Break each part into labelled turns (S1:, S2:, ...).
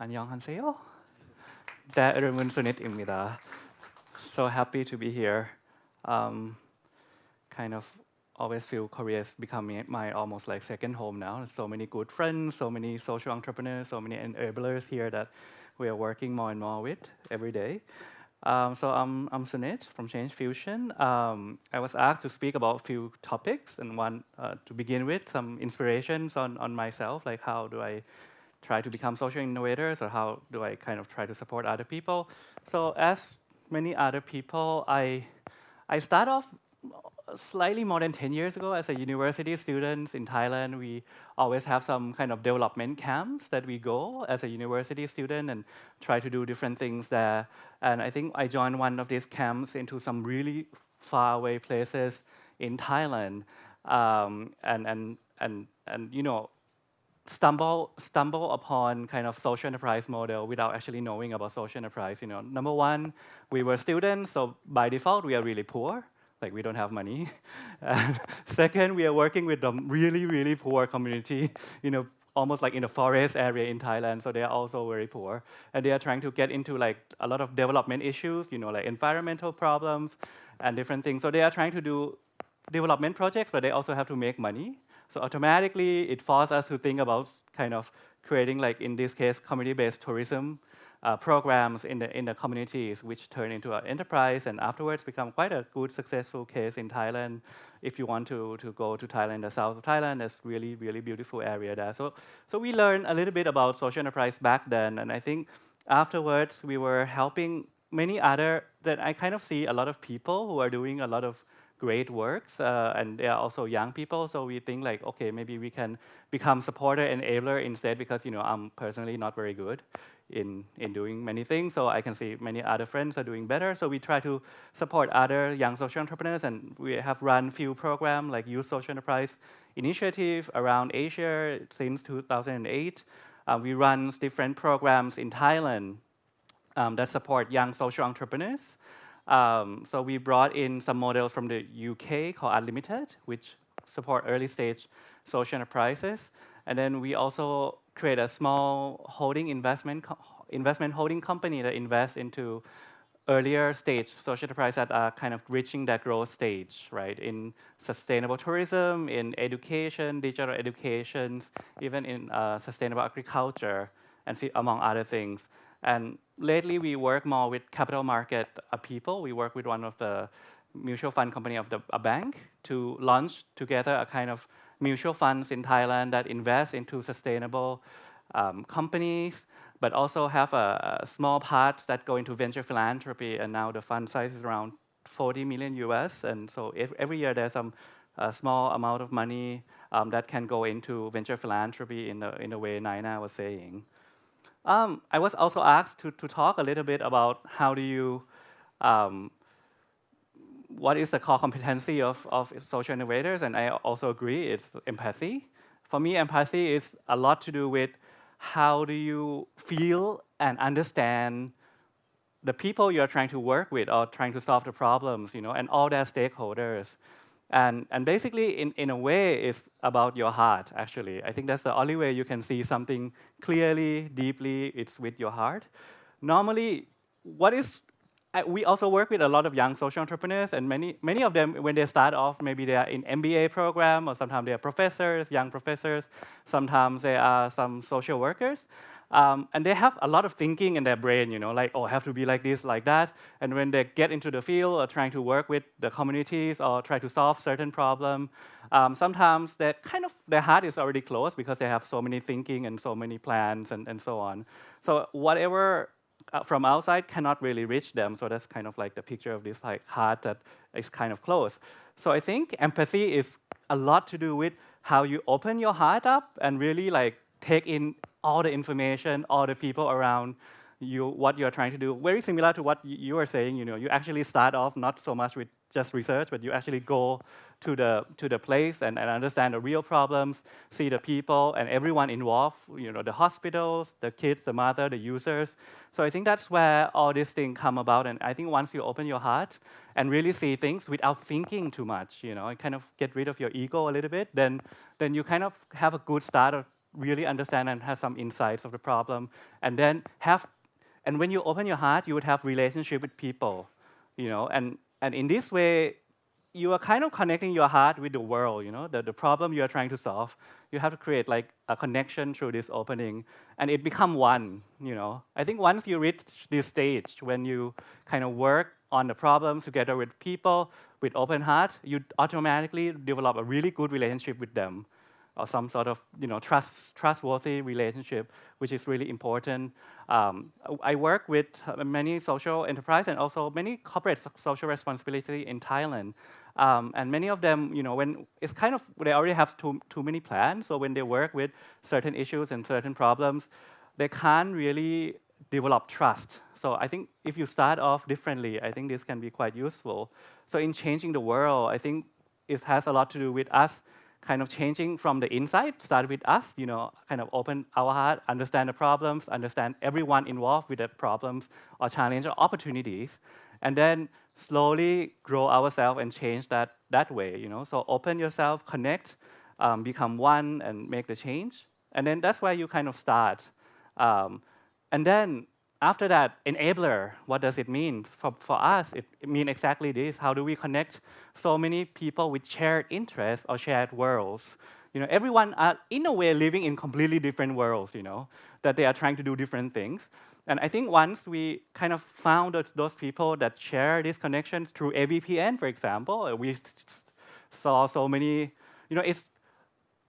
S1: 안녕하세요. 네, 여러분 수닛입니다. So happy to be here. Kind of always feel Korea is becoming my almost like second home now. So many good friends, so many social entrepreneurs, so many enablers here that we are working more and more with every day. So I'm Sunit from Change Fusion. I was asked to speak about a few topics, and one to begin with, some inspirations on myself, like how do I try to become social innovators, or how do I kind of try to support other people. So as many other people, I start off slightly more than 10 years ago as a university student in Thailand. We always have some kind of development camps that we go as a university student and try to do different things there. And I think I joined one of these camps into some really far away places in Thailand, and you know, stumble upon kind of social enterprise model without actually knowing about social enterprise. You know, number one, we were students, so by default we are really poor. Like we don't have money. And second, we are working with a really poor community. You know, almost like in a forest area in Thailand. So they are also very poor, and they are trying to get into like a lot of development issues. You know, like environmental problems and different things. So they are trying to do development projects, but they also have to make money. So automatically, it forces us to think about kind of creating, like in this case, community-based tourism programs in the communities, which turn into an enterprise, and afterwards become quite a good, successful case in Thailand. If you want to go to Thailand, the south of Thailand, there's really beautiful area there. So we learned a little bit about social enterprise back then, and I think afterwards we were helping many other that I kind of see a lot of people who are doing a lot of great works, and they are also young people. So we think like, okay, maybe we can become supporter and enabler instead, because you know I'm personally not very good in doing many things. So I can see many other friends are doing better. So we try to support other young social entrepreneurs, and we have run few programs like Youth Social Enterprise Initiative around Asia since 2008. We run different programs in Thailand that support young social entrepreneurs. So we brought in some models from the UK called Unlimited, which support early stage social enterprises. And then we also create a small holding investment holding company that invests into earlier stage social enterprise that are kind of reaching that growth stage, right? In sustainable tourism, in education, digital educations, even in sustainable agriculture, and among other things. And lately, we work more with capital market people. We work with one of the mutual fund company of a bank to launch together a kind of mutual funds in Thailand that invest into sustainable companies, but also have a small parts that go into venture philanthropy. And now the fund size is around 40 million US. And so every year there's some small amount of money that can go into venture philanthropy in the way Naina was saying. I was also asked to talk a little bit about how do you, what is the core competency of social innovators, and I also agree it's empathy. For me, empathy is a lot to do with how do you feel and understand the people you're trying to work with or trying to solve the problems, you know, and all their stakeholders. And basically, in a way, it's about your heart, actually. I think that's the only way you can see something clearly, deeply, it's with your heart. Normally, we also work with a lot of young social entrepreneurs, and many of them, when they start off, maybe they are in MBA program, or sometimes they are professors, young professors, sometimes they are some social workers. And they have a lot of thinking in their brain, you know, like, oh, I have to be like this, like that. And when they get into the field or trying to work with the communities or try to solve certain problem, sometimes their heart is already closed because they have so many thinking and so many plans and so on. So whatever from outside cannot really reach them. So that's kind of like the picture of this like heart that is kind of closed. So I think empathy is a lot to do with how you open your heart up and really like take in all the information, all the people around you, what you're trying to do. Very similar to what you were saying, you know, you actually start off not so much with just research, but you actually go to the place and understand the real problems, see the people and everyone involved, you know, the hospitals, the kids, the mother, the users. So I think that's where all these things come about. And I think once you open your heart and really see things without thinking too much, you know, and kind of get rid of your ego a little bit, then you kind of have a good start of really understand and have some insights of the problem, and then and when you open your heart, you would have relationship with people, and in this way, you are kind of connecting your heart with the world, the problem you are trying to solve. You have to create like a connection through this opening, and it become one, I think once you reach this stage, when you kind of work on the problems together with people with open heart, you automatically develop a really good relationship with them, or some sort of trustworthy relationship, which is really important. I work with many social enterprise and also many corporate social responsibility in Thailand. And many of them, when it's kind of, they already have too many plans, so when they work with certain issues and certain problems, they can't really develop trust. So I think if you start off differently, I think this can be quite useful. So in changing the world, I think it has a lot to do with us kind of changing from the inside, start with us, kind of open our heart, understand the problems, understand everyone involved with the problems or challenge or opportunities, and then slowly grow ourselves and change that way, So open yourself, connect, become one, and make the change. And then that's where you kind of start. And then after that, enabler, what does it mean? For us, it means exactly this. How do we connect so many people with shared interests or shared worlds? Everyone are, in a way, living in completely different worlds, that they are trying to do different things. And I think once we kind of found those people that share these connections through AVPN, for example, we saw so many, it's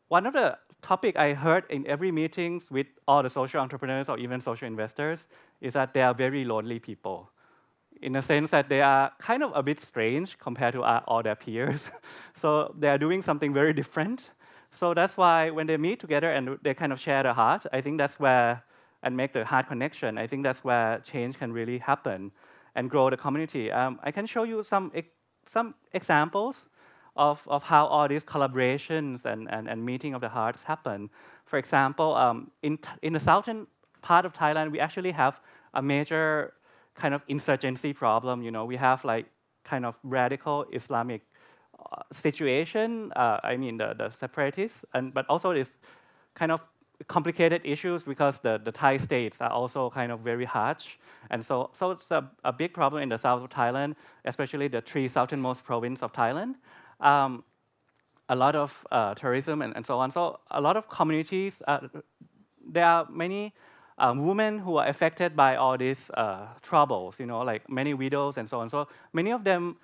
S1: one of the topic I heard in every meetings with all the social entrepreneurs or even social investors is that they are very lonely people, in the sense that they are kind of a bit strange compared to all their peers. So they are doing something very different. So that's why when they meet together and they kind of share their heart, I think that's where, and make the heart connection, I think that's where change can really happen and grow the community. I can show you some examples of how all these collaborations and meeting of the hearts happen. For example, in the southern part of Thailand, we actually have a major kind of insurgency problem. We have like kind of radical Islamic situation. I mean the separatists, but also this kind of complicated issues because the Thai states are also kind of very harsh. And so it's a big problem in the south of Thailand, especially the three southernmost provinces of Thailand. A lot of tourism and so on. So a lot of communities, there are many women who are affected by all these troubles, like many widows and so on. So many of them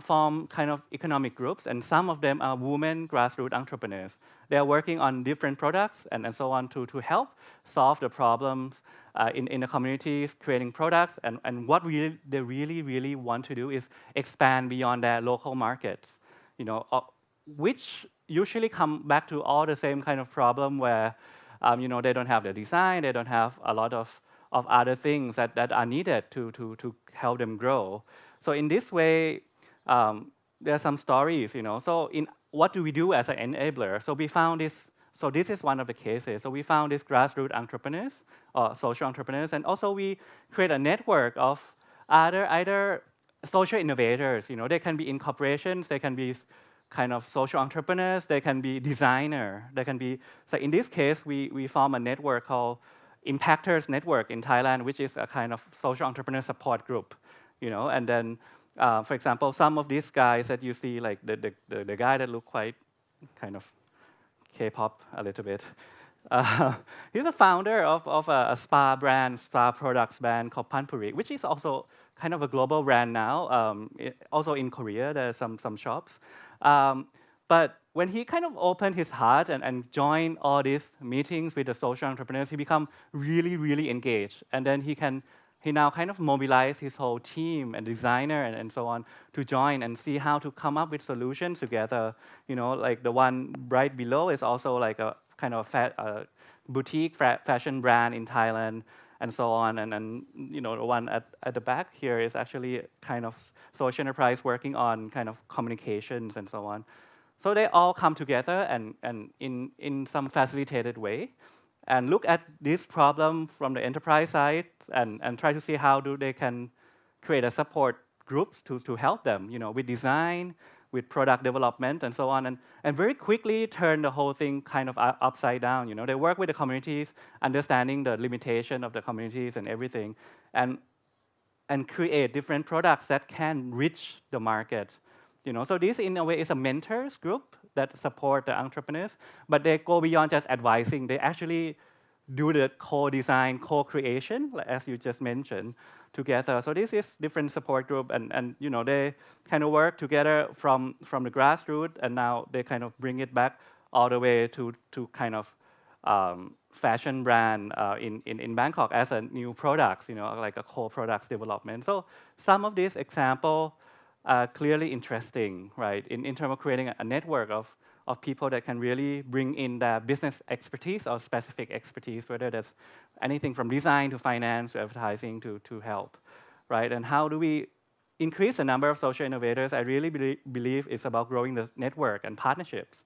S1: form kind of economic groups, and some of them are women grassroots entrepreneurs. They are working on different products and so on to help solve the problems in the communities, creating products. And what they really want to do is expand beyond their local markets, which usually come back to all the same kind of problem where they don't have the design, they don't have a lot of other things that are needed to help them grow. So in this way, there are some stories, So what do we do as an enabler? So we found this. So this is one of the cases. So we found these grassroots entrepreneurs or social entrepreneurs, and also we create a network of either social innovators. They can be in corporations, they can be kind of social entrepreneurs, they can be designer, they can be. So in this case, we form a network called Impactors Network in Thailand, which is a kind of social entrepreneur support group. And then, for example, some of these guys that you see, like the guy that look quite kind of K-pop a little bit, he's a founder of a spa products brand called Panpuri, which is also kind of a global brand now. Also in Korea, there are some shops. But when he kind of opened his heart and joined all these meetings with the social entrepreneurs, he become really engaged. And then he now kind of mobilized his whole team and designer and so on to join and see how to come up with solutions together. Like the one right below is also like a kind of boutique fashion brand in Thailand and so on. And the one at the back here is actually kind of social enterprise working on kind of communications and so on. So they all come together and in some facilitated way, and look at this problem from the enterprise side and try to see how they can create a support groups to help them, with design, with product development and so on, and very quickly turn the whole thing kind of upside down. You know, they work with the communities, understanding the limitation of the communities and everything, and create different products that can reach the market. You know, so this in a way is a mentors group that support the entrepreneurs, but they go beyond just advising. They actually do the co-design, co-creation, as you just mentioned, together. So this is different support group, and you know, they kind of work together from the grassroots, and now they kind of bring it back all the way to kind of fashion brand in Bangkok as a new products, you know, like a core products development. So some of these examples are clearly interesting, right, in terms of creating a network of people that can really bring in their business expertise or specific expertise, whether that's anything from design to finance to advertising to help, right? And how do we increase the number of social innovators? I really believe it's about growing the network and partnerships.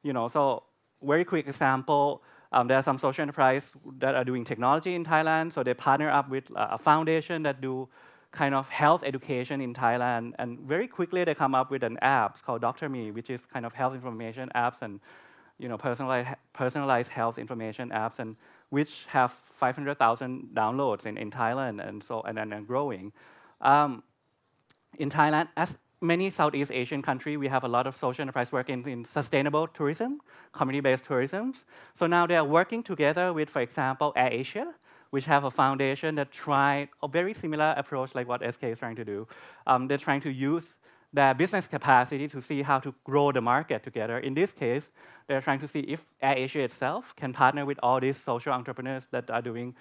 S1: You know, so very quick example, there are some social enterprise that are doing technology in Thailand, so they partner up with a foundation that do kind of health education in Thailand, and very quickly they come up with an app called Dr. Me, which is kind of health information apps and, you know, personalized health information apps, and which have 500,000 downloads in Thailand, and so and growing. In Thailand, as many Southeast Asian countries, we have a lot of social enterprise work in sustainable tourism, community-based tourism. So now they are working together with, for example, AirAsia, which have a foundation that tried a very similar approach like what SK is trying to do. They're trying to use their business capacity to see how to grow the market together. In this case, they're trying to see if AirAsia itself can partner with all these social entrepreneurs that are doing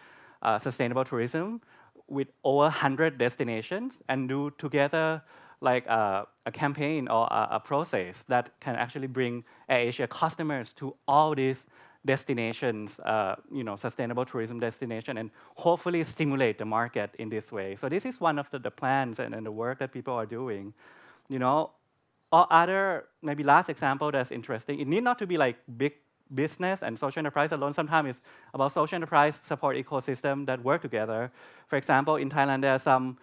S1: sustainable tourism with over 100 destinations and do together like a campaign or a process that can actually bring AirAsia customers to all these destinations, you know, sustainable tourism destination, and hopefully stimulate the market in this way. So this is one of the plans and the work that people are doing. You know, or other, maybe last example that's interesting, it need not to be like big business and social enterprise alone. Sometimes it's about social enterprise support ecosystem that work together. For example, in Thailand, there are some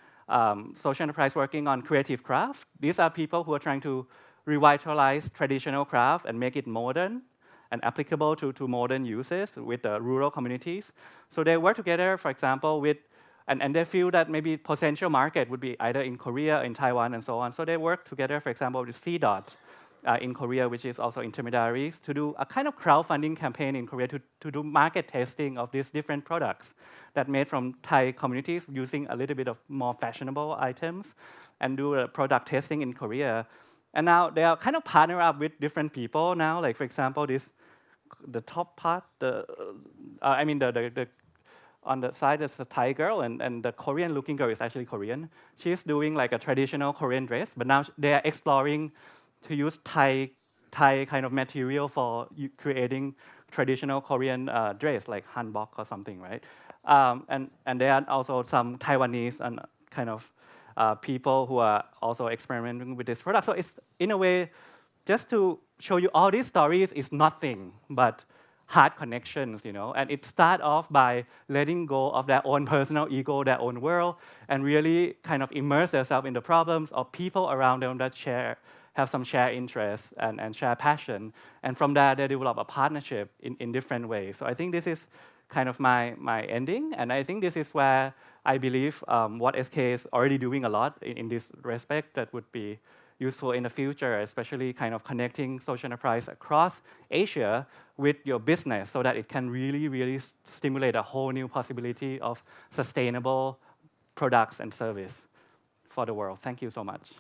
S1: social enterprise working on creative craft. These are people who are trying to revitalize traditional craft and make it modern and applicable to modern uses with the rural communities. So they work together, for example, with, and they feel that maybe potential market would be either in Korea, in Taiwan, and so on. So they work together, for example, with C-Dot in Korea, which is also intermediaries, to do a kind of crowdfunding campaign in Korea to do market testing of these different products that made from Thai communities using a little bit of more fashionable items, and do a product testing in Korea. And now they are kind of partner up with different people now, like for example, the top part, I mean the on the side is a Thai girl, and the Korean-looking girl is actually Korean. She's doing like a traditional Korean dress, but now they are exploring to use Thai kind of material for creating traditional Korean dress, like hanbok or something, right? And there are also some Taiwanese and kind of people who are also experimenting with this product. So it's, in a way, just to show you all these stories is nothing but hard connections, you know, and it starts off by letting go of their own personal ego, their own world, and really kind of immerse themselves in the problems of people around them that have some shared interests and shared passion, and from there they develop a partnership in different ways. So I think this is kind of my ending, and I think this is where I believe what SK is already doing a lot in this respect that would be useful in the future, especially kind of connecting social enterprise across Asia with your business so that it can really, really stimulate a whole new possibility of sustainable products and service for the world. Thank you so much.